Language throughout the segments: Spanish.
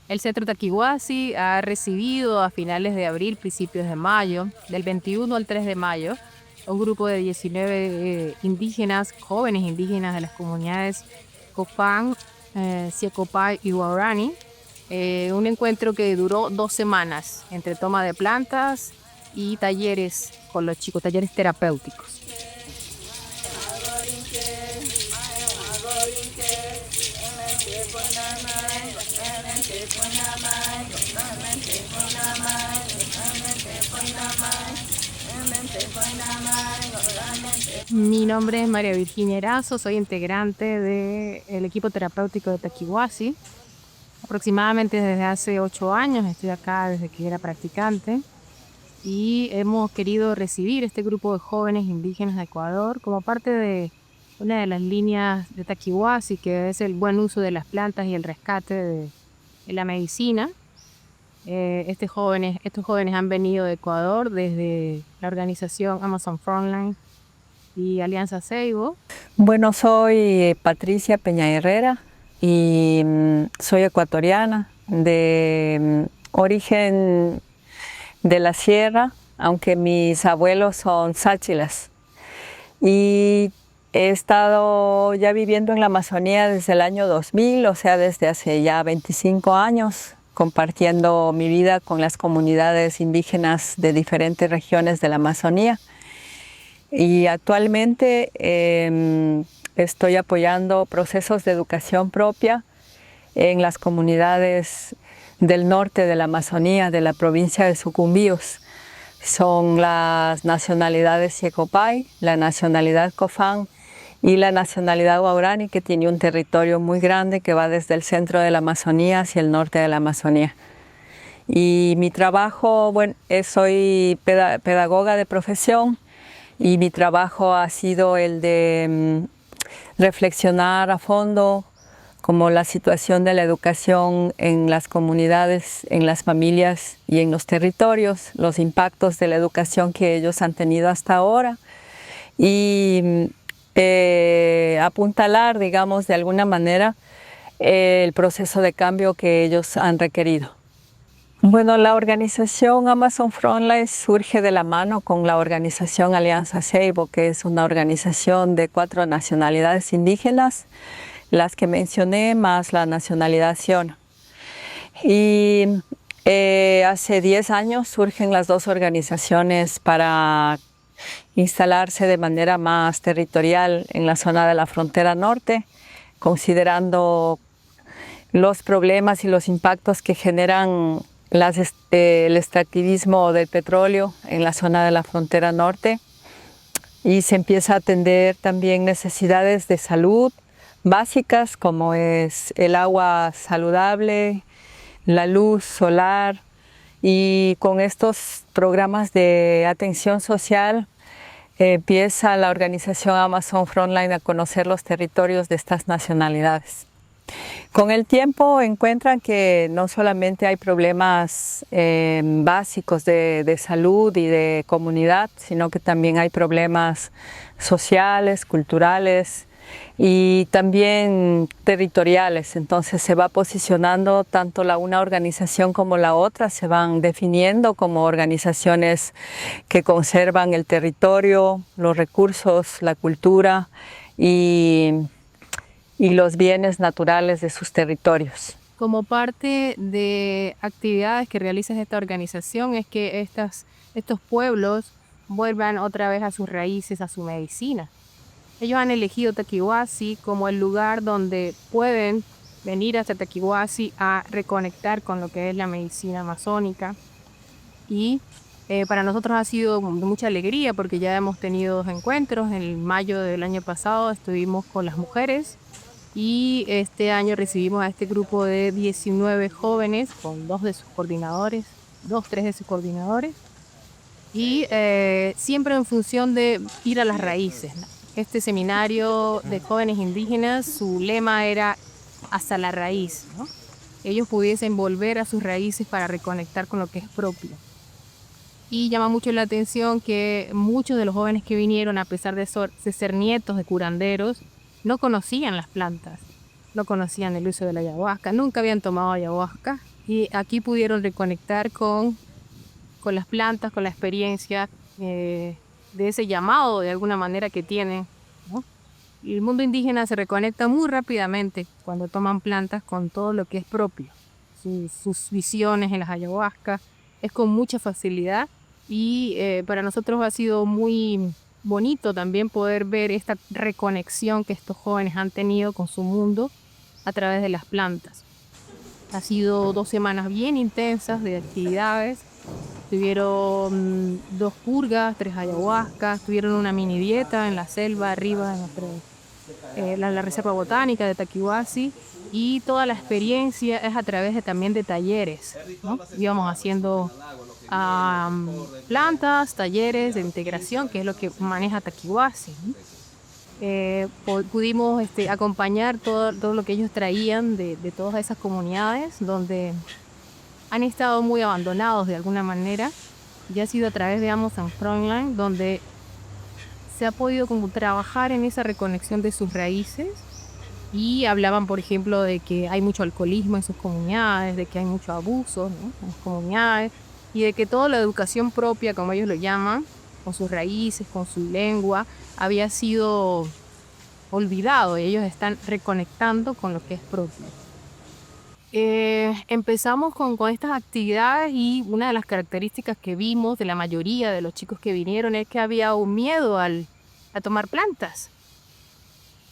El Centro Taquihuasi ha recibido a finales de abril, principios de mayo, del 21 al 3 de mayo, un grupo de 19 indígenas, jóvenes indígenas de las comunidades Copán, Siecopay y Guarani. Un encuentro que duró 2 semanas entre toma de plantas y talleres con los chicos, talleres terapéuticos. Mi nombre es María Virginia Erazo, soy integrante del equipo terapéutico de Taquihuasi. Aproximadamente desde hace 8 años, estoy acá desde que era practicante y hemos querido recibir este grupo de jóvenes indígenas de Ecuador como parte de una de las líneas de Taquihuasi, que es el buen uso de las plantas y el rescate de la medicina. Estos jóvenes han venido de Ecuador desde la organización Amazon Frontline y Alianza Seibo. Bueno, soy Patricia Peña Herrera y soy ecuatoriana de origen de la sierra, aunque mis abuelos son sáchilas. Y he estado ya viviendo en la Amazonía desde el año 2000, o sea, desde hace ya 25 años, compartiendo mi vida con las comunidades indígenas de diferentes regiones de la Amazonía. Y actualmente estoy apoyando procesos de educación propia en las comunidades del norte de la Amazonía, de la provincia de Sucumbíos. Son las nacionalidades Siecopay, la nacionalidad Cofán y la nacionalidad Guarani, que tiene un territorio muy grande que va desde el centro de la Amazonía hacia el norte de la Amazonía. Y mi trabajo, bueno, soy pedagoga de profesión y mi trabajo ha sido el de reflexionar a fondo como la situación de la educación en las comunidades, en las familias y en los territorios, los impactos de la educación que ellos han tenido hasta ahora y apuntalar, digamos, de alguna manera el proceso de cambio que ellos han requerido. Bueno, la organización Amazon Frontline surge de la mano con la organización Alianza Seibo, que es una organización de 4 nacionalidades indígenas, las que mencioné, más la nacionalidad Siona. Y hace 10 años surgen las 2 organizaciones para instalarse de manera más territorial en la zona de la frontera norte, considerando los problemas y los impactos que generan el extractivismo del petróleo en la zona de la frontera norte, y se empieza a atender también necesidades de salud básicas como es el agua saludable, la luz solar, y con estos programas de atención social empieza la organización Amazon Frontline a conocer los territorios de estas nacionalidades. Con el tiempo encuentran que no solamente hay problemas básicos de salud y de comunidad, sino que también hay problemas sociales, culturales y también territoriales. Entonces se va posicionando tanto una organización como la otra, se van definiendo como organizaciones que conservan el territorio, los recursos, la cultura y los bienes naturales de sus territorios. Como parte de actividades que realiza esta organización es que estos pueblos vuelvan otra vez a sus raíces, a su medicina. Ellos han elegido Taquihuasi como el lugar donde pueden venir hasta Taquihuasi a reconectar con lo que es la medicina amazónica. Y para nosotros ha sido de mucha alegría porque ya hemos tenido 2 encuentros. En mayo del año pasado estuvimos con las mujeres y este año recibimos a este grupo de 19 jóvenes con 2 de sus coordinadores, 3 de sus coordinadores, y siempre en función de ir a las raíces, ¿no? Este seminario de jóvenes indígenas, su lema era hasta la raíz, ¿no? Ellos pudiesen volver a sus raíces para reconectar con lo que es propio. Y llama mucho la atención que muchos de los jóvenes que vinieron, a pesar de ser nietos de curanderos, no conocían las plantas, no conocían el uso de la ayahuasca, nunca habían tomado ayahuasca y aquí pudieron reconectar con las plantas, con la experiencia de ese llamado de alguna manera que tienen, ¿no? Y el mundo indígena se reconecta muy rápidamente cuando toman plantas con todo lo que es propio. Sus visiones en las ayahuasca es con mucha facilidad y para nosotros ha sido muy bonito también poder ver esta reconexión que estos jóvenes han tenido con su mundo a través de las plantas. Ha sido 2 semanas bien intensas de actividades. Tuvieron 2 purgas, 3 ayahuascas, tuvieron una mini dieta en la selva arriba, en la reserva botánica de Taquihuasi, y toda la experiencia es a través también de talleres, ¿no? Íbamos haciendo plantas, talleres de integración, que es lo que maneja Taquihuasi, ¿no? Pudimos acompañar todo lo que ellos traían de todas esas comunidades donde han estado muy abandonados de alguna manera, y ha sido a través de Amazon Frontline donde se ha podido como trabajar en esa reconexión de sus raíces. Y hablaban, por ejemplo, de que hay mucho alcoholismo en sus comunidades, de que hay mucho abuso, ¿no?, en las comunidades, y de que toda la educación propia, como ellos lo llaman, con sus raíces, con su lengua, había sido olvidado, y ellos están reconectando con lo que es propio. Empezamos con estas actividades, y una de las características que vimos de la mayoría de los chicos que vinieron es que había un miedo a tomar plantas.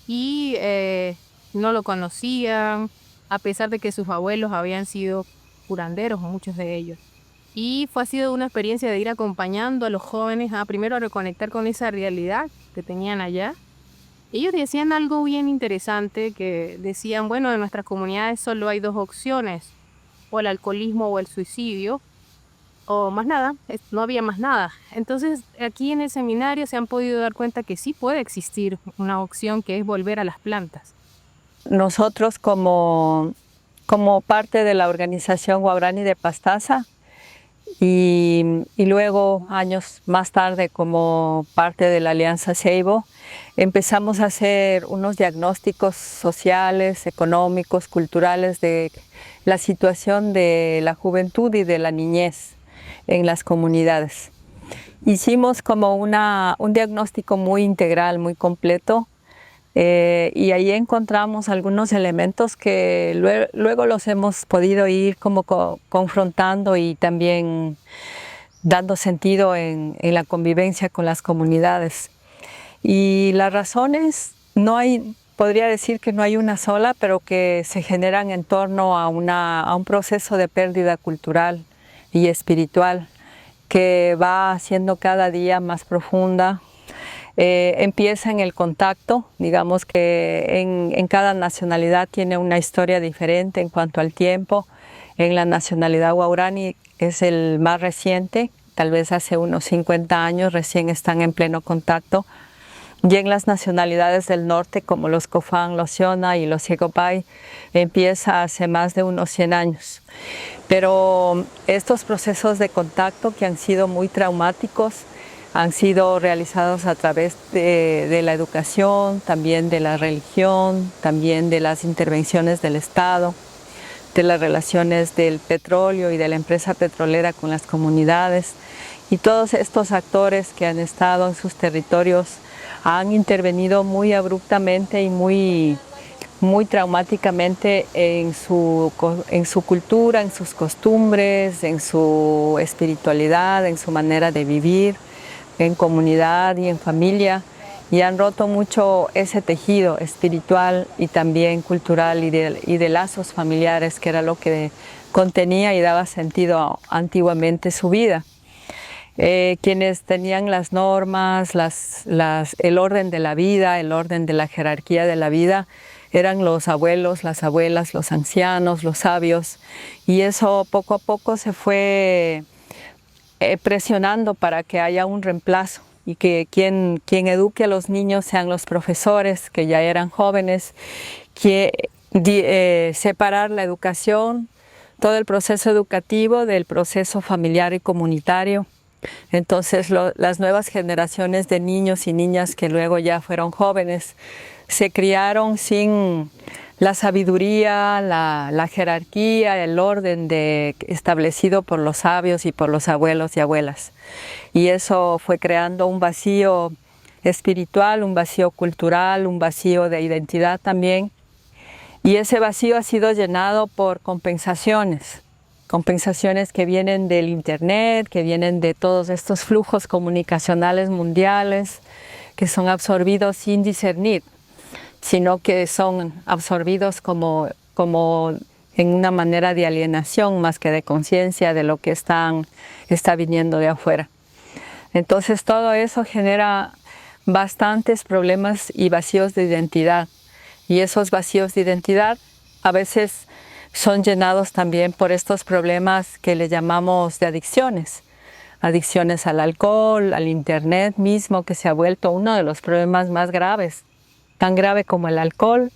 Y no lo conocían, a pesar de que sus abuelos habían sido curanderos, muchos de ellos. Y ha sido una experiencia de ir acompañando a los jóvenes primero a reconectar con esa realidad que tenían allá. Ellos decían algo bien interesante, que decían, bueno, en nuestras comunidades solo hay 2 opciones, o el alcoholismo o el suicidio, o más nada, no había más nada. Entonces aquí en el seminario se han podido dar cuenta que sí puede existir una opción, que es volver a las plantas. Nosotros como parte de la organización Guaraní de Pastaza y luego años más tarde como parte de la Alianza Seibo, empezamos a hacer unos diagnósticos sociales, económicos, culturales de la situación de la juventud y de la niñez en las comunidades. Hicimos como un diagnóstico muy integral, muy completo, y ahí encontramos algunos elementos que luego los hemos podido ir como confrontando y también dando sentido en la convivencia con las comunidades. Y las razones, podría decir que no hay una sola, pero que se generan en torno a un proceso de pérdida cultural y espiritual que va siendo cada día más profunda. Empieza en el contacto, digamos que en cada nacionalidad tiene una historia diferente en cuanto al tiempo. En la nacionalidad guaraní es el más reciente, tal vez hace unos 50 años recién están en pleno contacto. Y en las nacionalidades del norte, como los Cofán, los Shona y los Yecopay, empieza hace más de unos 100 años. Pero estos procesos de contacto, que han sido muy traumáticos, han sido realizados a través de la educación, también de la religión, también de las intervenciones del Estado, de las relaciones del petróleo y de la empresa petrolera con las comunidades. Y todos estos actores que han estado en sus territorios han intervenido muy abruptamente y muy traumáticamente en su cultura, en sus costumbres, en su espiritualidad, en su manera de vivir, en comunidad y en familia, y han roto mucho ese tejido espiritual y también cultural y de lazos familiares, que era lo que contenía y daba sentido antiguamente su vida. Quienes tenían las normas, el orden de la vida, el orden de la jerarquía de la vida, eran los abuelos, las abuelas, los ancianos, los sabios, y eso poco a poco se fue presionando para que haya un reemplazo y que quien eduque a los niños sean los profesores, que ya eran jóvenes, que separar la educación, todo el proceso educativo del proceso familiar y comunitario. Entonces las nuevas generaciones de niños y niñas que luego ya fueron jóvenes se criaron sin la sabiduría, la jerarquía, el orden establecido por los sabios y por los abuelos y abuelas. Y eso fue creando un vacío espiritual, un vacío cultural, un vacío de identidad también. Y ese vacío ha sido llenado por compensaciones que vienen del internet, que vienen de todos estos flujos comunicacionales mundiales, que son absorbidos sin discernir, sino que son absorbidos como en una manera de alienación más que de conciencia de lo que está viniendo de afuera. Entonces todo eso genera bastantes problemas y vacíos de identidad. Y esos vacíos de identidad a veces son llenados también por estos problemas que le llamamos de adicciones. Adicciones al alcohol, al internet mismo, que se ha vuelto uno de los problemas más graves. Tan grave como el alcohol,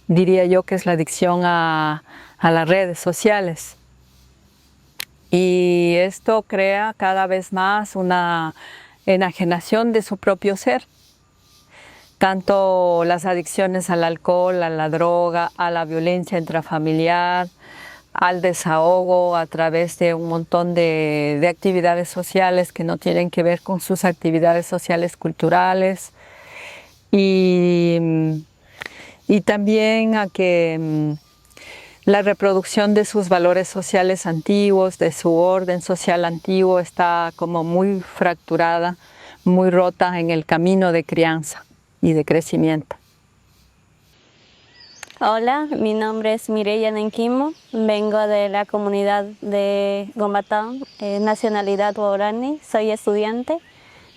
diría yo que es la adicción a las redes sociales. Y esto crea cada vez más una enajenación de su propio ser. Tanto las adicciones al alcohol, a la droga, a la violencia intrafamiliar, al desahogo a través de un montón de actividades sociales que no tienen que ver con sus actividades sociales culturales. Y también a que la reproducción de sus valores sociales antiguos, de su orden social antiguo, está como muy fracturada, muy rota en el camino de crianza y de crecimiento. Hola, mi nombre es Mireya Nenquimo, vengo de la comunidad de Gombatán, nacionalidad guaraní, soy estudiante.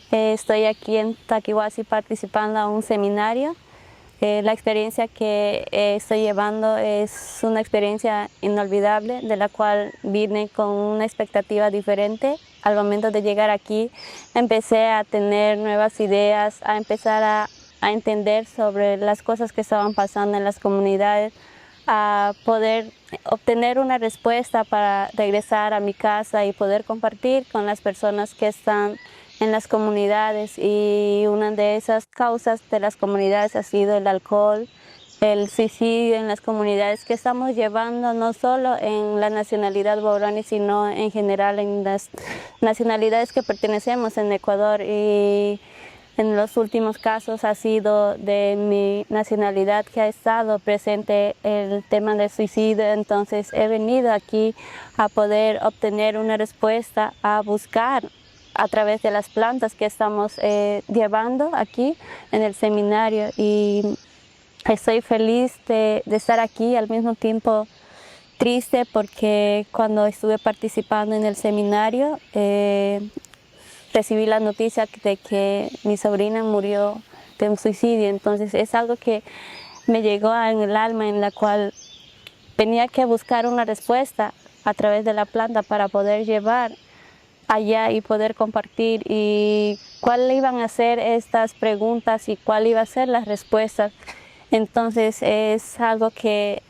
Estoy aquí en Taquihuasi participando en un seminario. La experiencia que estoy llevando es una experiencia inolvidable, de la cual vine con una expectativa diferente. Al momento de llegar aquí, empecé a tener nuevas ideas, a empezar a entender sobre las cosas que estaban pasando en las comunidades, a poder obtener una respuesta para regresar a mi casa y poder compartir con las personas que están en las comunidades. Y una de esas causas de las comunidades ha sido el alcohol, el suicidio en las comunidades que estamos llevando, no solo en la nacionalidad guaraní, sino en general en las nacionalidades que pertenecemos en Ecuador. Y en los últimos casos ha sido de mi nacionalidad que ha estado presente el tema del suicidio. Entonces he venido aquí a poder obtener una respuesta, a buscar a través de las plantas que estamos llevando aquí en el seminario. Y estoy feliz de estar aquí, al mismo tiempo triste, porque cuando estuve participando en el seminario recibí la noticia de que mi sobrina murió de un suicidio. Entonces es algo que me llegó en el alma, en la cual tenía que buscar una respuesta a través de la planta para poder llevar allá y poder compartir, y cuál iban a ser estas preguntas y cuál iba a ser las respuestas. Entonces es algo que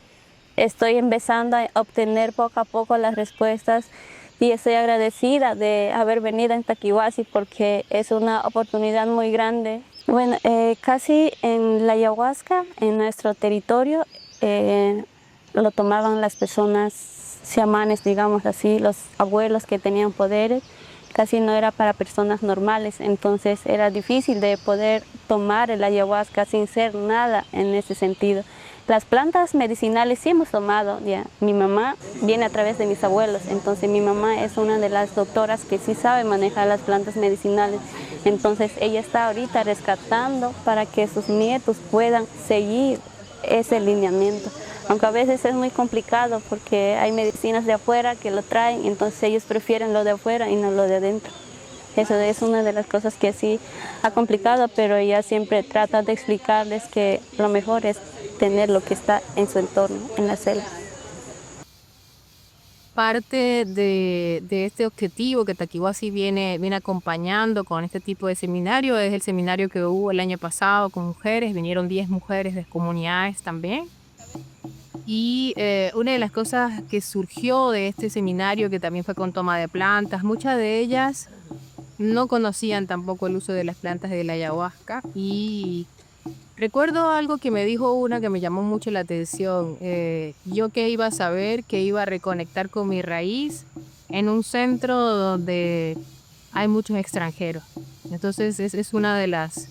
estoy empezando a obtener poco a poco las respuestas, y estoy agradecida de haber venido en Taquihuasi porque es una oportunidad muy grande. Bueno, casi en la ayahuasca, en nuestro territorio, lo tomaban las personas chamanes, digamos así, los abuelos que tenían poderes. Casi no era para personas normales, entonces era difícil de poder tomar el ayahuasca sin ser nada en ese sentido. Las plantas medicinales sí hemos tomado, ya. Mi mamá viene a través de mis abuelos, entonces mi mamá es una de las doctoras que sí sabe manejar las plantas medicinales. Entonces ella está ahorita rescatando para que sus nietos puedan seguir ese lineamiento. Aunque a veces es muy complicado porque hay medicinas de afuera que lo traen, entonces ellos prefieren lo de afuera y no lo de adentro. Eso es una de las cosas que sí ha complicado, pero ella siempre trata de explicarles que lo mejor es tener lo que está en su entorno, en la selva. Parte de este objetivo que Taquihuasi viene acompañando con este tipo de seminario es el seminario que hubo el año pasado con mujeres. Vinieron 10 mujeres de comunidades también. Y una de las cosas que surgió de este seminario, que también fue con toma de plantas, muchas de ellas no conocían tampoco el uso de las plantas de la ayahuasca, y Recuerdo algo que me dijo una que me llamó mucho la atención. Yo que iba a saber que iba a reconectar con mi raíz en un centro donde hay muchos extranjeros. Entonces es una de las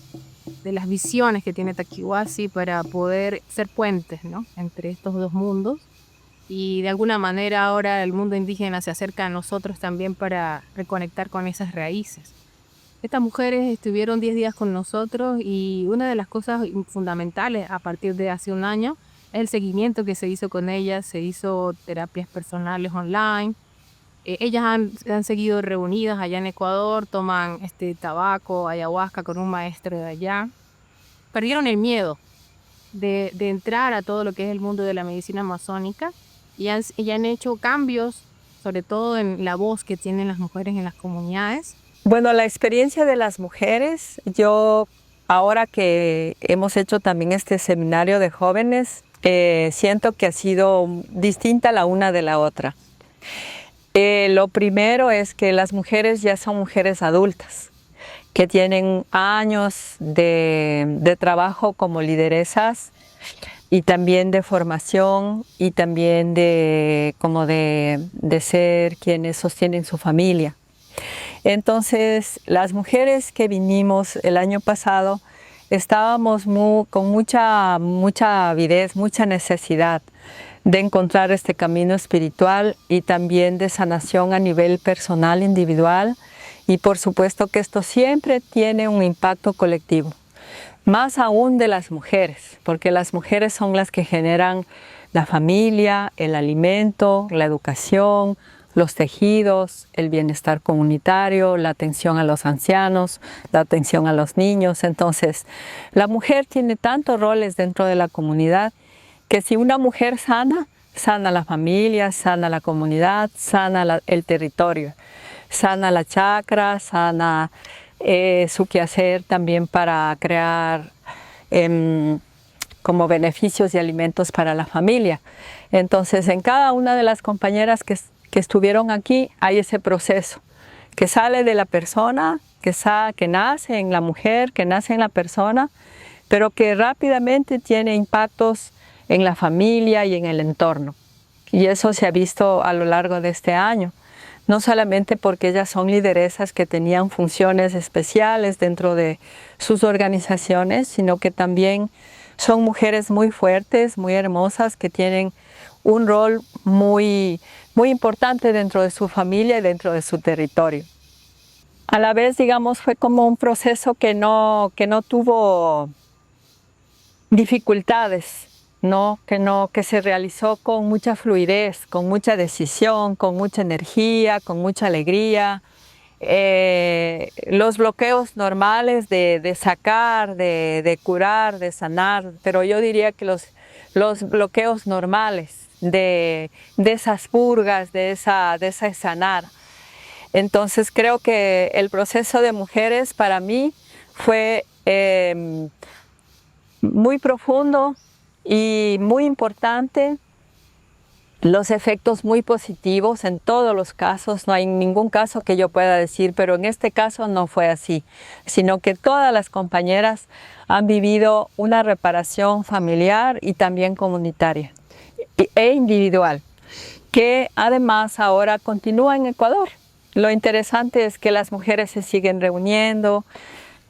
visiones que tiene Taquihuasi para poder ser puentes, ¿no?, entre estos dos mundos. Y de alguna manera ahora el mundo indígena se acerca a nosotros también para reconectar con esas raíces. Estas mujeres estuvieron 10 días con nosotros y una de las cosas fundamentales a partir de hace un año es el seguimiento que se hizo con ellas. Se hizo terapias personales online. Ellas han seguido reunidas allá en Ecuador, toman tabaco, ayahuasca con un maestro de allá. Perdieron el miedo de entrar a todo lo que es el mundo de la medicina amazónica y han hecho cambios, sobre todo en la voz que tienen las mujeres en las comunidades. Bueno, la experiencia de las mujeres, yo ahora que hemos hecho también este seminario de jóvenes, siento que ha sido distinta la una de la otra. Lo primero es que las mujeres ya son mujeres adultas, que tienen años de trabajo como lideresas y también de formación y también de ser quienes sostienen su familia. Entonces, las mujeres que vinimos el año pasado estábamos con mucha avidez, mucha necesidad de encontrar este camino espiritual y también de sanación a nivel personal, individual, y por supuesto que esto siempre tiene un impacto colectivo, más aún de las mujeres, porque las mujeres son las que generan la familia, el alimento, la educación, los tejidos, el bienestar comunitario, la atención a los ancianos, la atención a los niños. Entonces, la mujer tiene tantos roles dentro de la comunidad que si una mujer sana, sana la familia, sana la comunidad, sana el territorio, sana la chacra, sana su quehacer también para crear como beneficios y alimentos para la familia. Entonces, en cada una de las compañeras que estuvieron aquí hay ese proceso que sale de la persona, que nace en la mujer, que nace en la persona, pero que rápidamente tiene impactos en la familia y en el entorno. Y eso se ha visto a lo largo de este año, no solamente porque ellas son lideresas que tenían funciones especiales dentro de sus organizaciones, sino que también son mujeres muy fuertes, muy hermosas, que tienen un rol muy importante dentro de su familia y dentro de su territorio. A la vez, digamos, fue como un proceso que no tuvo dificultades, que se realizó con mucha fluidez, con mucha decisión, con mucha energía, con mucha alegría. Los bloqueos normales de sacar, de curar, de sanar, pero yo diría que los bloqueos normales de esas purgas, de esa sanar. Entonces creo que el proceso de mujeres para mí fue muy profundo y muy importante. Los efectos muy positivos en todos los casos, no hay ningún caso que yo pueda decir, pero en este caso no fue así, sino que todas las compañeras han vivido una reparación familiar y también comunitaria e individual, que además ahora continúa en Ecuador. Lo interesante es que las mujeres se siguen reuniendo.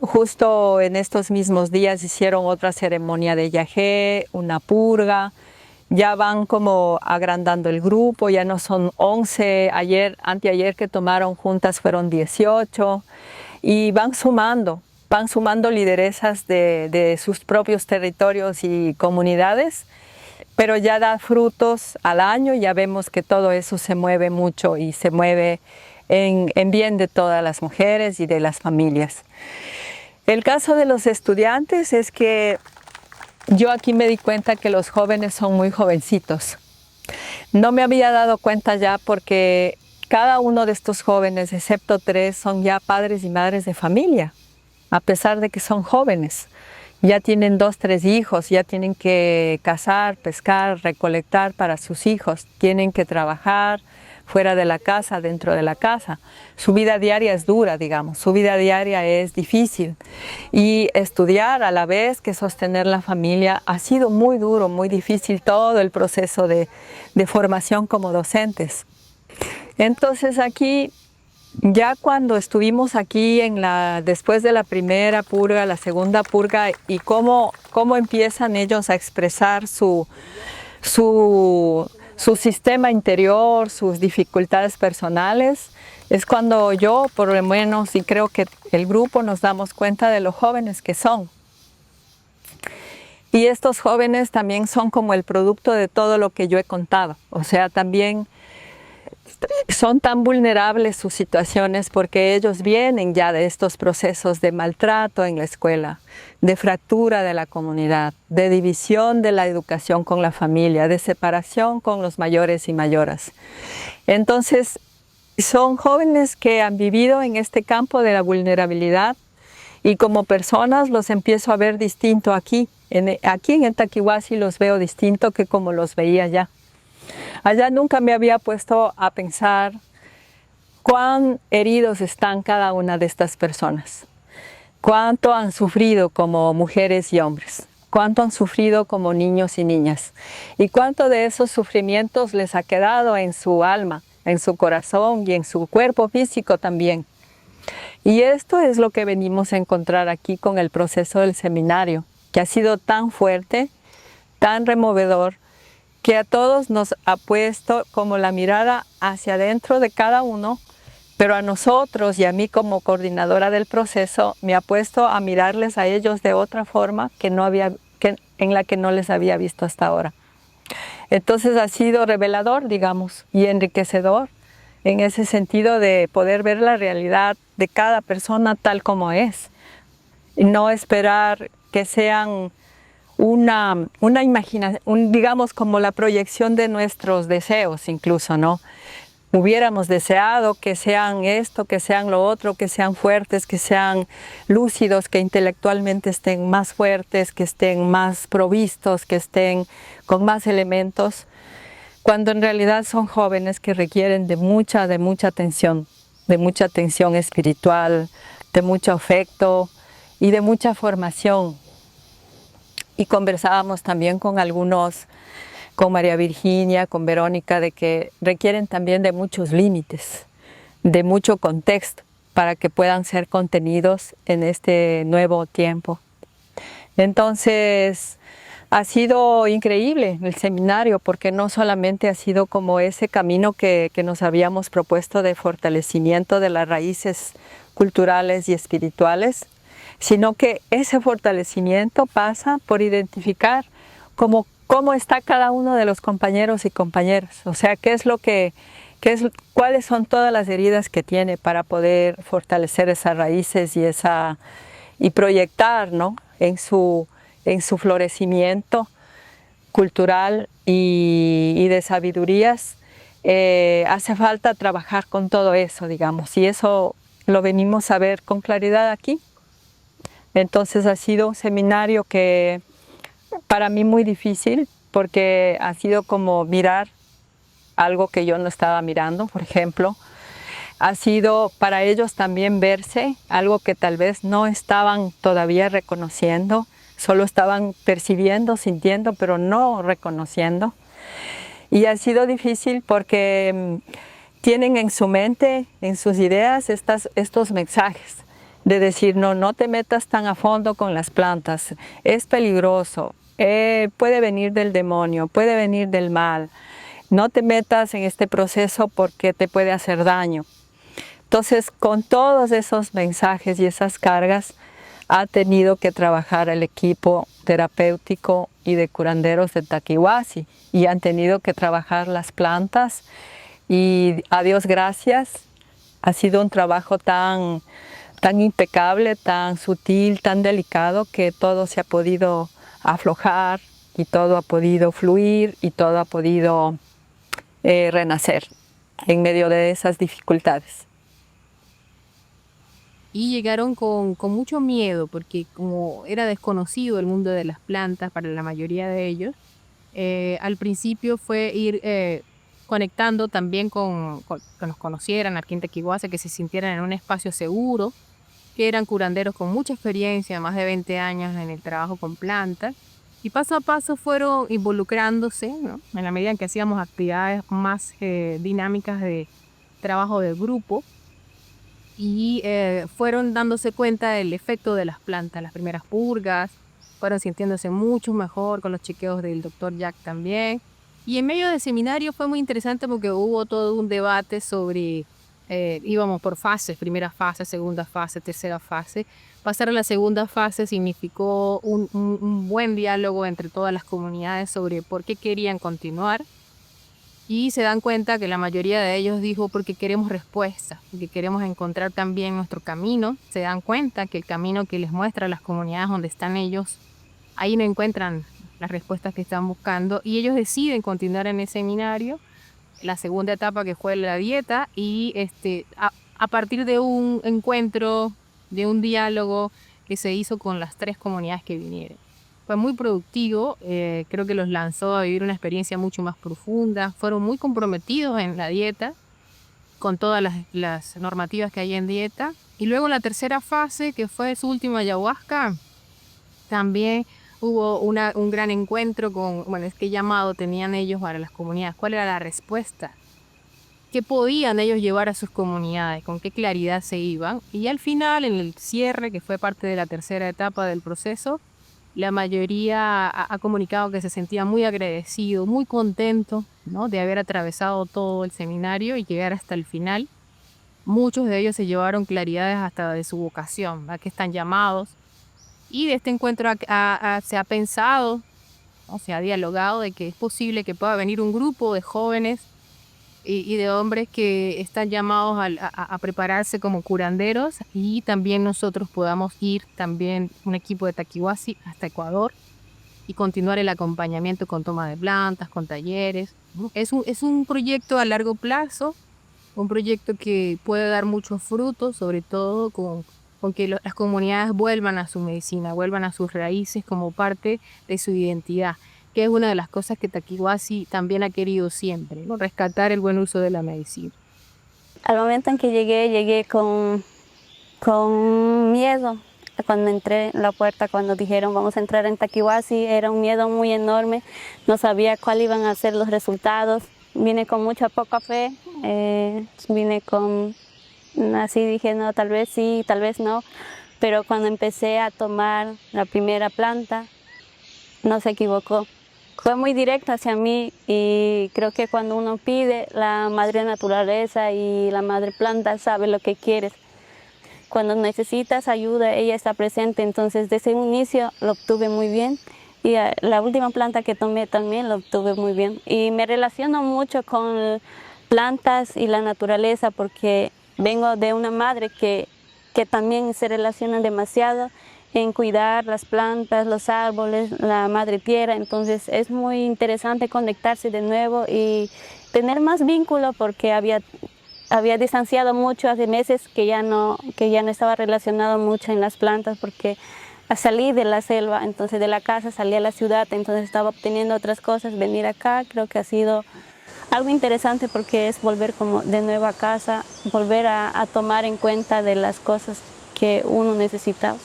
Justo en estos mismos días hicieron otra ceremonia de yagé, una purga. Ya van como agrandando el grupo, ya no son 11, anteayer que tomaron juntas fueron 18 y van sumando lideresas de sus propios territorios y comunidades, pero ya da frutos al año, ya vemos que todo eso se mueve mucho y se mueve en bien de todas las mujeres y de las familias. El caso de los estudiantes es que yo aquí me di cuenta que los jóvenes son muy jovencitos. No me había dado cuenta ya porque cada uno de estos jóvenes, excepto 3, son ya padres y madres de familia, a pesar de que son jóvenes. Ya tienen 2, 3 hijos, ya tienen que cazar, pescar, recolectar para sus hijos, tienen que trabajar fuera de la casa, dentro de la casa. Su vida diaria es dura, digamos, su vida diaria es difícil. Y estudiar a la vez que sostener la familia ha sido muy duro, muy difícil todo el proceso de formación como docentes. Entonces aquí, ya cuando estuvimos aquí después de la primera purga, la segunda purga, y cómo empiezan ellos a expresar su sistema interior, sus dificultades personales, es cuando yo, por lo menos, y creo que el grupo, nos damos cuenta de lo jóvenes que son. Y estos jóvenes también son como el producto de todo lo que yo he contado. O sea, también son tan vulnerables sus situaciones porque ellos vienen ya de estos procesos de maltrato en la escuela, de fractura de la comunidad, de división de la educación con la familia, de separación con los mayores y mayoras. Entonces, son jóvenes que han vivido en este campo de la vulnerabilidad y como personas los empiezo a ver distinto aquí. Aquí en el Taquihuasi los veo distinto que como los veía allá. Allá nunca me había puesto a pensar cuán heridos están cada una de estas personas, cuánto han sufrido como mujeres y hombres, cuánto han sufrido como niños y niñas y cuánto de esos sufrimientos les ha quedado en su alma, en su corazón y en su cuerpo físico también. Y esto es lo que venimos a encontrar aquí con el proceso del seminario, que ha sido tan fuerte, tan removedor, que a todos nos ha puesto como la mirada hacia adentro de cada uno, pero a nosotros y a mí como coordinadora del proceso me ha puesto a mirarles a ellos de otra forma en la que no les había visto hasta ahora. Entonces ha sido revelador, digamos, y enriquecedor en ese sentido de poder ver la realidad de cada persona tal como es, y no esperar que sean una imaginación, digamos como la proyección de nuestros deseos incluso, ¿no? Hubiéramos deseado que sean esto, que sean lo otro, que sean fuertes, que sean lúcidos, que intelectualmente estén más fuertes, que estén más provistos, que estén con más elementos, cuando en realidad son jóvenes que requieren de mucha atención espiritual, de mucho afecto y de mucha formación. Y conversábamos también con algunos, con María Virginia, con Verónica, de que requieren también de muchos límites, de mucho contexto, para que puedan ser contenidos en este nuevo tiempo. Entonces, ha sido increíble el seminario, porque no solamente ha sido como ese camino que nos habíamos propuesto de fortalecimiento de las raíces culturales y espirituales, sino que ese fortalecimiento pasa por identificar cómo está cada uno de los compañeros y compañeras, o sea, cuáles son todas las heridas que tiene para poder fortalecer esas raíces y proyectar, ¿no?, en su florecimiento cultural y de sabidurías. Hace falta trabajar con todo eso, digamos, y eso lo venimos a ver con claridad aquí. Entonces ha sido un seminario que para mí muy difícil, porque ha sido como mirar algo que yo no estaba mirando, por ejemplo. Ha sido para ellos también verse algo que tal vez no estaban todavía reconociendo, solo estaban percibiendo, sintiendo, pero no reconociendo. Y ha sido difícil porque tienen en su mente, en sus ideas, estos mensajes de decir, no te metas tan a fondo con las plantas, es peligroso, puede venir del demonio, puede venir del mal, no te metas en este proceso porque te puede hacer daño. Entonces, con todos esos mensajes y esas cargas, ha tenido que trabajar el equipo terapéutico y de curanderos de Taquihuasi, y han tenido que trabajar las plantas, y a Dios gracias, ha sido un trabajo tan impecable, tan sutil, tan delicado, que todo se ha podido aflojar y todo ha podido fluir y todo ha podido renacer en medio de esas dificultades. Y llegaron con mucho miedo, porque como era desconocido el mundo de las plantas para la mayoría de ellos, al principio fue ir conectando también con que nos conocieran aquí en Taquihuasi, que se sintieran en un espacio seguro, que eran curanderos con mucha experiencia, más de 20 años en el trabajo con plantas, y paso a paso fueron involucrándose, ¿no? En la medida en que hacíamos actividades más dinámicas de trabajo de grupo, y fueron dándose cuenta del efecto de las plantas, las primeras purgas, fueron sintiéndose mucho mejor con los chequeos del doctor Jack también. Y en medio del seminario fue muy interesante porque hubo todo un debate sobre, íbamos por fases, primera fase, segunda fase, tercera fase. Pasar a la segunda fase significó un buen diálogo entre todas las comunidades sobre por qué querían continuar. Y se dan cuenta que la mayoría de ellos dijo porque queremos respuestas, porque queremos encontrar también nuestro camino. Se dan cuenta que el camino que les muestra a las comunidades donde están ellos, ahí no encuentran las respuestas que están buscando y ellos deciden continuar en el seminario, la segunda etapa que fue la dieta y a partir de un encuentro, de un diálogo que se hizo con las 3 comunidades que vinieron. Fue muy productivo, creo que los lanzó a vivir una experiencia mucho más profunda, fueron muy comprometidos en la dieta, con todas las normativas que hay en dieta. Y luego en la tercera fase, que fue su última ayahuasca, también hubo un gran encuentro con, bueno, qué llamado tenían ellos para las comunidades, cuál era la respuesta, qué podían ellos llevar a sus comunidades, con qué claridad se iban. Y al final, en el cierre, que fue parte de la tercera etapa del proceso, la mayoría ha comunicado que se sentía muy agradecido, muy contento, ¿no? De haber atravesado todo el seminario y llegar hasta el final. Muchos de ellos se llevaron claridades hasta de su vocación, a qué están llamados. Y de este encuentro se ha pensado, ¿no? Se ha dialogado de que es posible que pueda venir un grupo de jóvenes y de hombres que están llamados a prepararse como curanderos y también nosotros podamos ir también un equipo de Taquihuasi hasta Ecuador y continuar el acompañamiento con toma de plantas, con talleres. Es un proyecto a largo plazo, un proyecto que puede dar muchos frutos, sobre todo con que las comunidades vuelvan a su medicina, vuelvan a sus raíces como parte de su identidad, que es una de las cosas que Taquihuasi también ha querido siempre, ¿no? Rescatar el buen uso de la medicina. Al momento en que llegué con miedo. Cuando entré en la puerta, cuando dijeron vamos a entrar en Taquihuasi, era un miedo muy enorme, no sabía cuáles iban a ser los resultados. Vine con mucha poca fe, vine con, así dije, no, tal vez sí, tal vez no, pero cuando empecé a tomar la primera planta, no se equivocó. Fue muy directa hacia mí y creo que cuando uno pide, la madre naturaleza y la madre planta sabe lo que quieres. Cuando necesitas ayuda, ella está presente, entonces desde un inicio lo obtuve muy bien y la última planta que tomé también lo obtuve muy bien. Y me relaciono mucho con plantas y la naturaleza porque vengo de una madre que también se relaciona demasiado en cuidar las plantas, los árboles, la madre tierra, entonces es muy interesante conectarse de nuevo y tener más vínculo porque había distanciado mucho hace meses que ya no estaba relacionado mucho en las plantas porque salí de la selva, entonces de la casa salí a la ciudad, entonces estaba obteniendo otras cosas, venir acá creo que ha sido algo interesante porque es volver como de nuevo a casa, volver a tomar en cuenta de las cosas que uno necesitaba.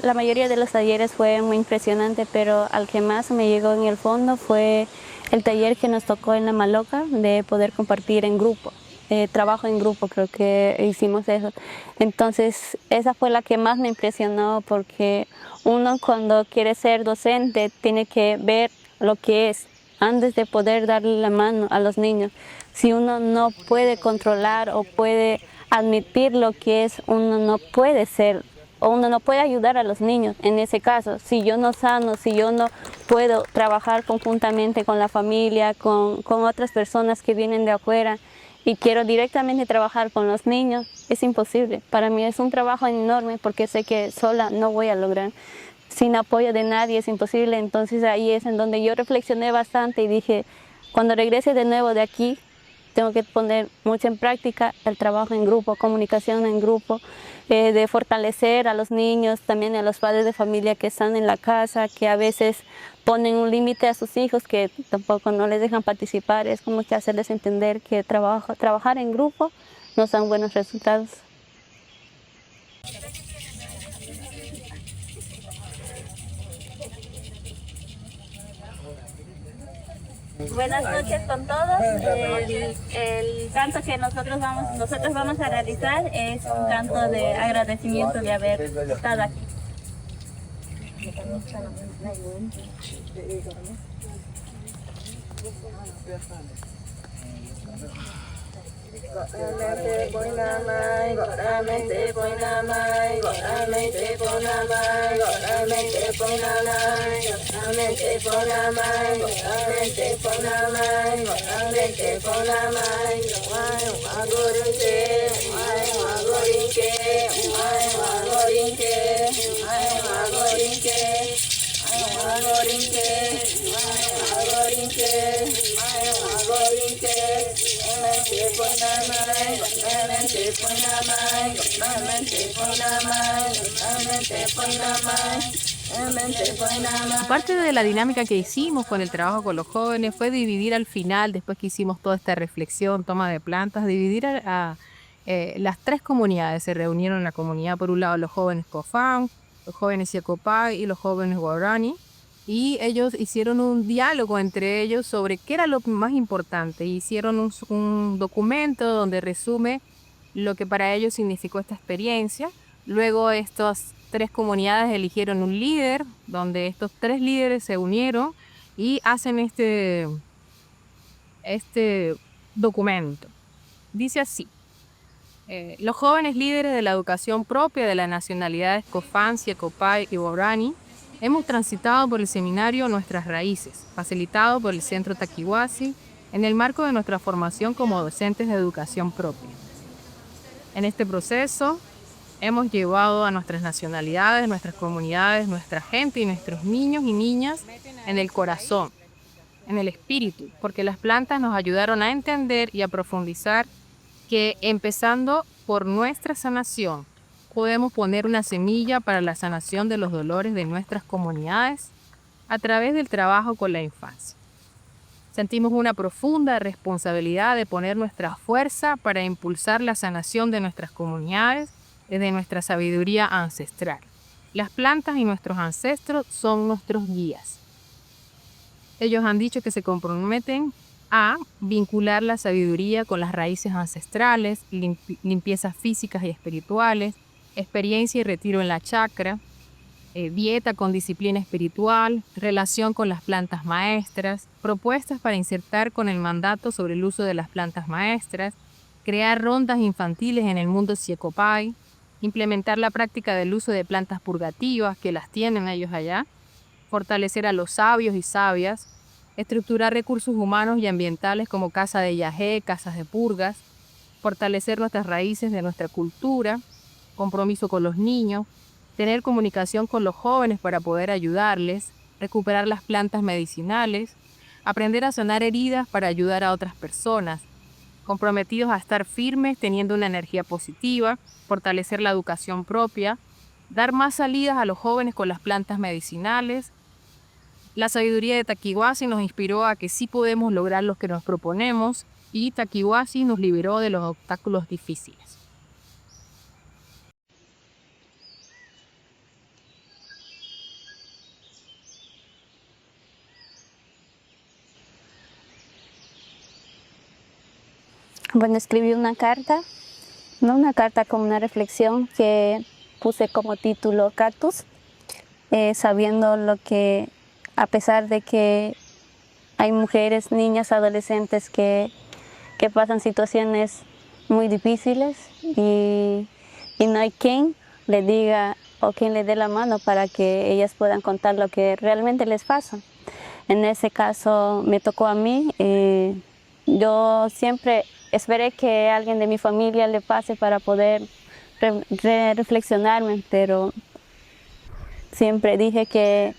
La mayoría de los talleres fue muy impresionante, pero al que más me llegó en el fondo fue el taller que nos tocó en La Maloca, de poder compartir en grupo, trabajo en grupo, creo que hicimos eso. Entonces, esa fue la que más me impresionó, porque uno cuando quiere ser docente tiene que ver lo que es, antes de poder darle la mano a los niños. Si uno no puede controlar o puede admitir lo que es, uno no puede ser o uno no puede ayudar a los niños. En ese caso, si yo no sano, si yo no puedo trabajar conjuntamente con la familia, con otras personas que vienen de afuera y quiero directamente trabajar con los niños, es imposible. Para mí es un trabajo enorme porque sé que sola no voy a lograr. Sin apoyo de nadie es imposible. Entonces ahí es en donde yo reflexioné bastante y dije, cuando regrese de nuevo de aquí, tengo que poner mucho en práctica el trabajo en grupo, comunicación en grupo, de fortalecer a los niños, también a los padres de familia que están en la casa, que a veces ponen un límite a sus hijos, que tampoco no les dejan participar. Es como que hacerles entender que trabajar en grupo nos dan buenos resultados. Buenas noches con todos. El canto que nosotros vamos a realizar es un canto de agradecimiento de haber estado aquí. Parte de la dinámica que hicimos con el trabajo con los jóvenes fue dividir al final, después que hicimos toda esta reflexión, toma de plantas, dividir las tres comunidades. Se reunieron en la comunidad, por un lado, los jóvenes Cofán, los jóvenes Siacopay y los jóvenes Guarani, y ellos hicieron un diálogo entre ellos sobre qué era lo más importante. Hicieron un documento donde resume lo que para ellos significó esta experiencia. Luego estas tres comunidades eligieron un líder, donde estos tres líderes se unieron y hacen este documento. Dice así: los jóvenes líderes de la educación propia de las nacionalidades Cofán, Siacopay y Guarani hemos transitado por el seminario Nuestras Raíces, facilitado por el Centro Taquihuasi, en el marco de nuestra formación como docentes de educación propia. En este proceso hemos llevado a nuestras nacionalidades, nuestras comunidades, nuestra gente y nuestros niños y niñas en el corazón, en el espíritu, porque las plantas nos ayudaron a entender y a profundizar que, empezando por nuestra sanación, podemos poner una semilla para la sanación de los dolores de nuestras comunidades a través del trabajo con la infancia. Sentimos una profunda responsabilidad de poner nuestra fuerza para impulsar la sanación de nuestras comunidades desde nuestra sabiduría ancestral. Las plantas y nuestros ancestros son nuestros guías. Ellos han dicho que se comprometen a vincular la sabiduría con las raíces ancestrales, limpiezas físicas y espirituales, experiencia y retiro en la chakra, dieta con disciplina espiritual, relación con las plantas maestras, propuestas para insertar con el mandato sobre el uso de las plantas maestras, crear rondas infantiles en el mundo Siacopay, implementar la práctica del uso de plantas purgativas, que las tienen ellos allá, fortalecer a los sabios y sabias, estructurar recursos humanos y ambientales como casa de yagé, casas de purgas, fortalecer nuestras raíces de nuestra cultura, compromiso con los niños, tener comunicación con los jóvenes para poder ayudarles, recuperar las plantas medicinales, aprender a sanar heridas para ayudar a otras personas, comprometidos a estar firmes teniendo una energía positiva, fortalecer la educación propia, dar más salidas a los jóvenes con las plantas medicinales. La sabiduría de Taquihuasi nos inspiró a que sí podemos lograr lo que nos proponemos, y Taquihuasi nos liberó de los obstáculos difíciles. Bueno, escribí una carta, no una carta, como una reflexión que puse como título Cactus, sabiendo lo que, a pesar de que hay mujeres, niñas, adolescentes que pasan situaciones muy difíciles y no hay quien le diga o quien le dé la mano para que ellas puedan contar lo que realmente les pasa. En ese caso me tocó a mí. Yo siempre esperé que a alguien de mi familia le pase para poder reflexionarme, pero siempre dije que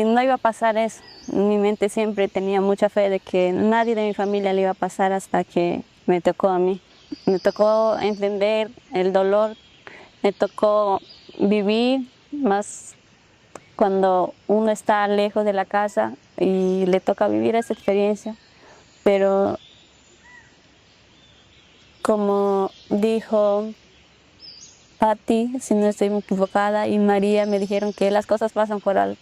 no iba a pasar eso. En mi mente siempre tenía mucha fe de que nadie de mi familia le iba a pasar hasta que me tocó a mí. Me tocó entender el dolor, me tocó vivir más cuando uno está lejos de la casa y le toca vivir esa experiencia. Pero como dijo Patti, si no estoy equivocada, y María, me dijeron que las cosas pasan por algo.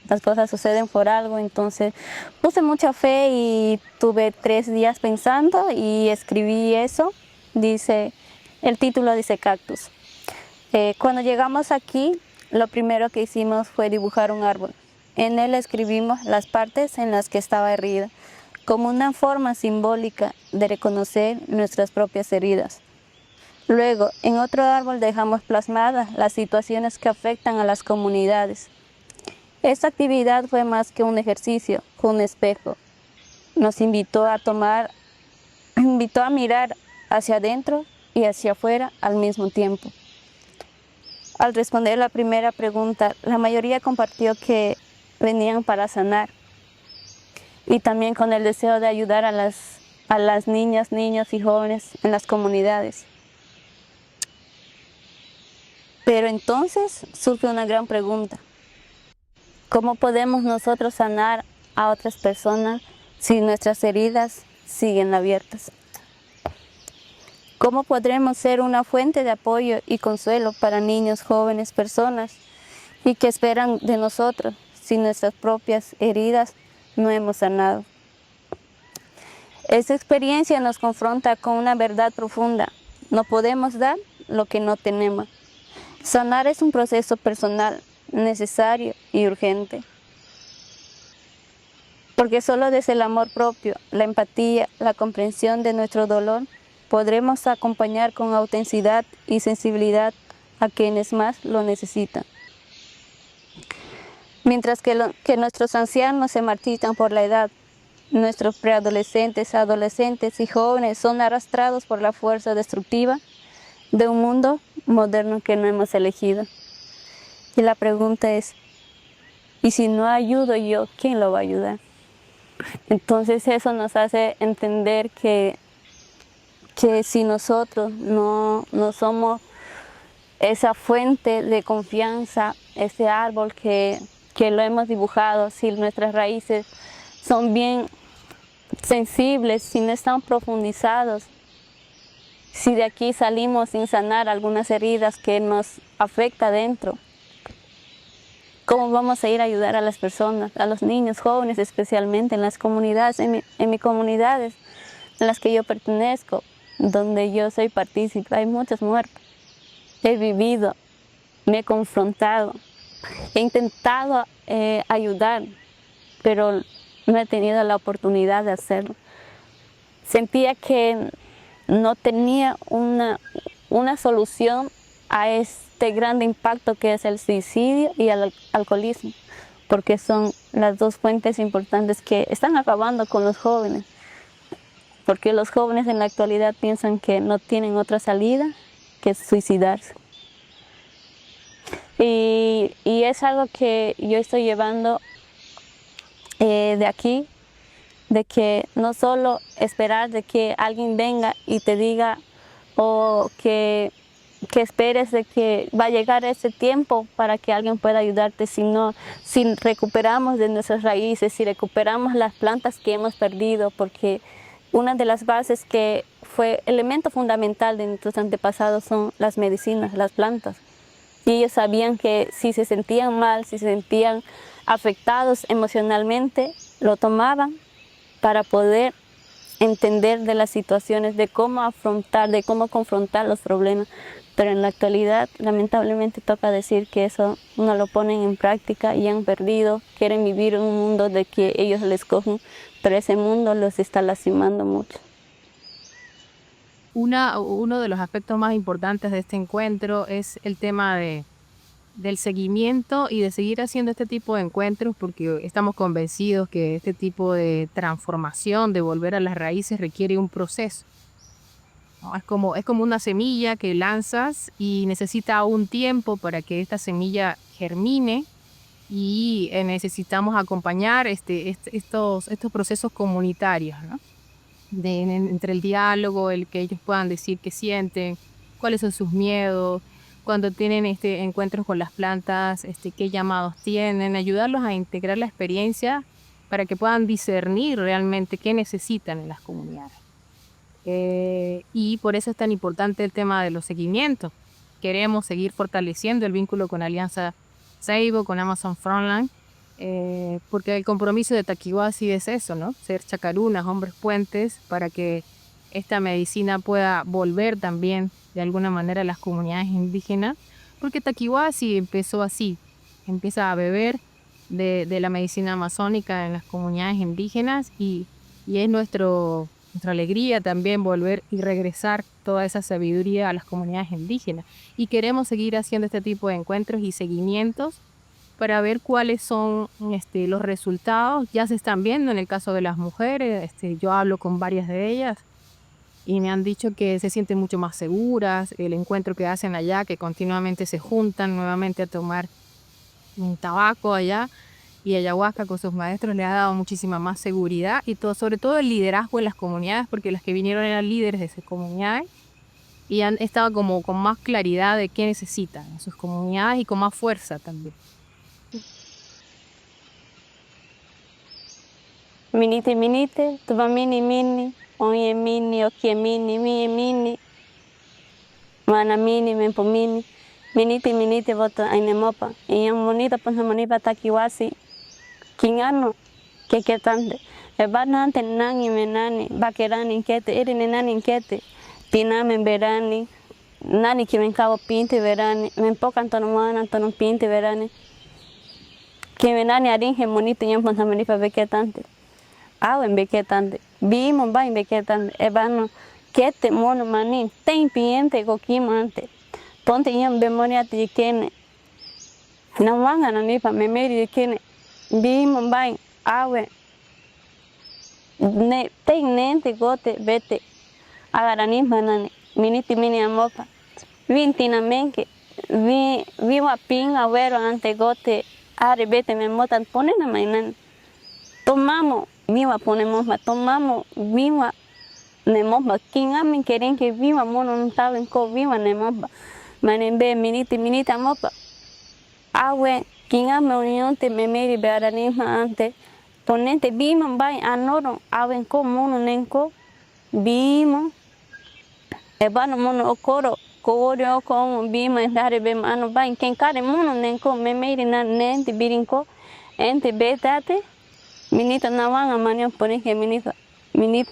Las cosas suceden por algo, entonces puse mucha fe y tuve 3 días pensando y escribí eso. El título dice Cactus. Cuando llegamos aquí, lo primero que hicimos fue dibujar un árbol. En él escribimos las partes en las que estaba herida, como una forma simbólica de reconocer nuestras propias heridas. Luego, en otro árbol dejamos plasmadas las situaciones que afectan a las comunidades. Esta actividad fue más que un ejercicio, fue un espejo. Nos invitó a mirar hacia adentro y hacia afuera al mismo tiempo. Al responder la primera pregunta, la mayoría compartió que venían para sanar y también con el deseo de ayudar a las niñas, niños y jóvenes en las comunidades. Pero entonces surge una gran pregunta. ¿Cómo podemos nosotros sanar a otras personas si nuestras heridas siguen abiertas? ¿Cómo podremos ser una fuente de apoyo y consuelo para niños, jóvenes, personas y que esperan de nosotros si nuestras propias heridas no hemos sanado? Esta experiencia nos confronta con una verdad profunda. No podemos dar lo que no tenemos. Sanar es un proceso personal, necesario y urgente. Porque solo desde el amor propio, la empatía, la comprensión de nuestro dolor, podremos acompañar con autenticidad y sensibilidad a quienes más lo necesitan. Mientras que nuestros ancianos se marchitan por la edad, nuestros preadolescentes, adolescentes y jóvenes son arrastrados por la fuerza destructiva de un mundo moderno que no hemos elegido. Y la pregunta es, ¿y si no ayudo yo, quién lo va a ayudar? Entonces eso nos hace entender que si nosotros no somos esa fuente de confianza, ese árbol que lo hemos dibujado, si nuestras raíces son bien sensibles, si no están profundizados, si de aquí salimos sin sanar algunas heridas que nos afecta dentro, ¿cómo vamos a ir a ayudar a las personas, a los niños, jóvenes especialmente, en las comunidades, en mis comunidades en las que yo pertenezco, donde yo soy partícipe? Hay muchos muertos. He vivido, me he confrontado, he intentado ayudar, pero no he tenido la oportunidad de hacerlo. Sentía que no tenía una solución a este gran impacto que es el suicidio y el alcoholismo, porque son las dos fuentes importantes que están acabando con los jóvenes, porque los jóvenes en la actualidad piensan que no tienen otra salida que suicidarse. Y es algo que yo estoy llevando de aquí, de que no solo esperar de que alguien venga y te diga o que esperes de que va a llegar ese tiempo para que alguien pueda ayudarte, sino si recuperamos de nuestras raíces, si recuperamos las plantas que hemos perdido, porque una de las bases que fue elemento fundamental de nuestros antepasados son las medicinas, las plantas. Y ellos sabían que si se sentían mal, si se sentían afectados emocionalmente, lo tomaban para poder entender de las situaciones, de cómo afrontar, de cómo confrontar los problemas. Pero en la actualidad, lamentablemente, toca decir que eso no lo ponen en práctica y han perdido, quieren vivir en un mundo de que ellos les cogen, pero ese mundo los está lastimando mucho. Uno de los aspectos más importantes de este encuentro es el tema del seguimiento y de seguir haciendo este tipo de encuentros, porque estamos convencidos que este tipo de transformación, de volver a las raíces, requiere un proceso, ¿no? Es como una semilla que lanzas y necesita un tiempo para que esta semilla germine y necesitamos acompañar estos procesos comunitarios, ¿no? Entre el diálogo, el que ellos puedan decir qué sienten, cuáles son sus miedos, cuando tienen encuentros con las plantas, qué llamados tienen, ayudarlos a integrar la experiencia para que puedan discernir realmente qué necesitan en las comunidades. Y por eso es tan importante el tema de los seguimientos. Queremos seguir fortaleciendo el vínculo con Alianza Seibo, con Amazon Frontline, porque el compromiso de Taquihuasi es eso, ¿no? Ser chacarunas, hombres puentes, para que esta medicina pueda volver también de alguna manera a las comunidades indígenas, porque Taquihuasi empezó así, empieza a beber de la medicina amazónica en las comunidades indígenas y es nuestra alegría también volver y regresar toda esa sabiduría a las comunidades indígenas. Y queremos seguir haciendo este tipo de encuentros y seguimientos para ver cuáles son los resultados. Ya se están viendo en el caso de las mujeres, yo hablo con varias de ellas y me han dicho que se sienten mucho más seguras, el encuentro que hacen allá, que continuamente se juntan nuevamente a tomar un tabaco allá y ayahuasca con sus maestros les ha dado muchísima más seguridad y sobre todo el liderazgo en las comunidades, porque las que vinieron eran líderes de esas comunidades y han estado como con más claridad de qué necesitan en sus comunidades y con más fuerza también. Minite, minite, tuva mini, mini, oye mini, okie mini, mini, mana mini, mempo mini, minite, voto ainemopa. Y en monita, pues la monita Taquihuasi, kingano, que tante. Ebanante nani menani, bakerani kete, irine nani kete, tiname verani, nani que me cabo pinte verani, me empocan tono mana, tono pinte verani. Que me nani aringe monito y en pues la monita beketante. En beketante, vimos va en beketante, ebano, kete mono manin, ten piente coquimante, ponte yam bemonia te kene, no van a nipa me meri de kene, vimos va awe, ten nente gote vete, agarani manani, miniti mini amopa, vintina menke, viva pinga vero ante gote, are vete me motan ponen a mainan, tomamos. Viva ponemos más, tomamos, viva, nemos más. Quien a mí quieren que viva, mono no saben cómo viva, nemos más. Manembe, minita, mopa. Awe, quien a mí unión te me meri bearanisma antes. Ponente, viva, vai, anoro, awen ko, mono nenko, vimo. Ebano mono okoro, korio, como, vima, dare be mano, vai, quien care mono nenko, me meri na nente, birinko, ente betate. Minito nawanga manio ponen que minito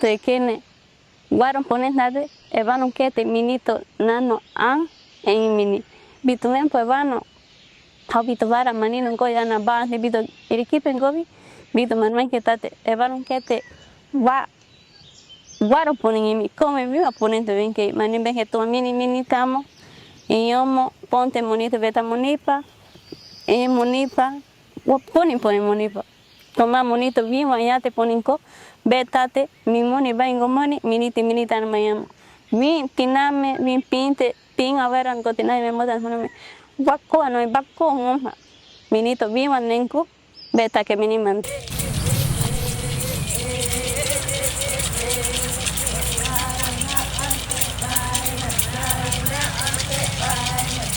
de kene guaron ponen nade evano kete minito nano an en mini bitumen pues vano habito vara manino goya na ba de bito equipen gobi bito manman que tate evano kete guaron ponen en mi come viva ponen te ven que manin ven que to mini tamo y yomo ponte monito beta monipa monipa ponen monipa. Toma monito vivo allá te ponen co, betate, mi moni va en gomoni, minita no me llamo. Mi tiname, mi pinte, pin a ver algo tiname me moda no me. Bako no bako ngoma. Minito vivo nenko, beta que mini man.